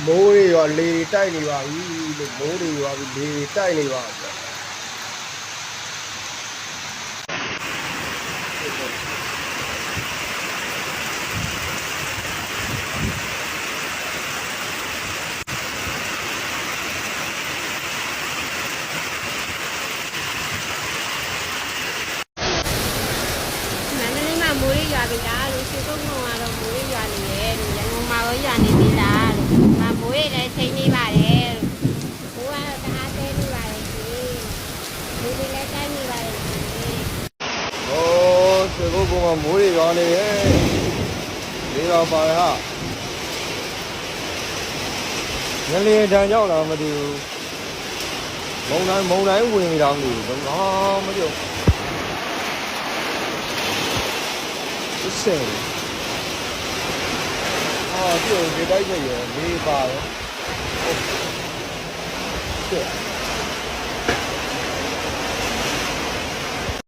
မိုးတွေရောလေတိုက်နေပါပြီလို့မိုးတွေရောလေတိုက်နေပါဗျာမိုးရရွာပြီလားလို့ရှိကုန်းကုန်းကတော့မိုးရရွာနေတယ်လို့ရန်ကုန်မှာရောရွာနေသေးလားလို့မမိုးရလည်းချိန်နေပါတယ်လို့ဘိုးကတော့တအားသေးနေပါတယ်ရှင်လူတွေလည်းတိုင်းနေပါတယ်ရှင်ဟိုးရှိကုန်းကုန်းကမိုးတွေရွာနေရဲ့လေးတော့ပါဟာငလျင်တန်ကြောက်လားမသိဘူးမုံတိုင်းဝင်နေတော့မသိဘူးတော့မသိဘူးဆက်ဒီတိုက်ချက်ရလေးပါရောဟုတ်ကဲ့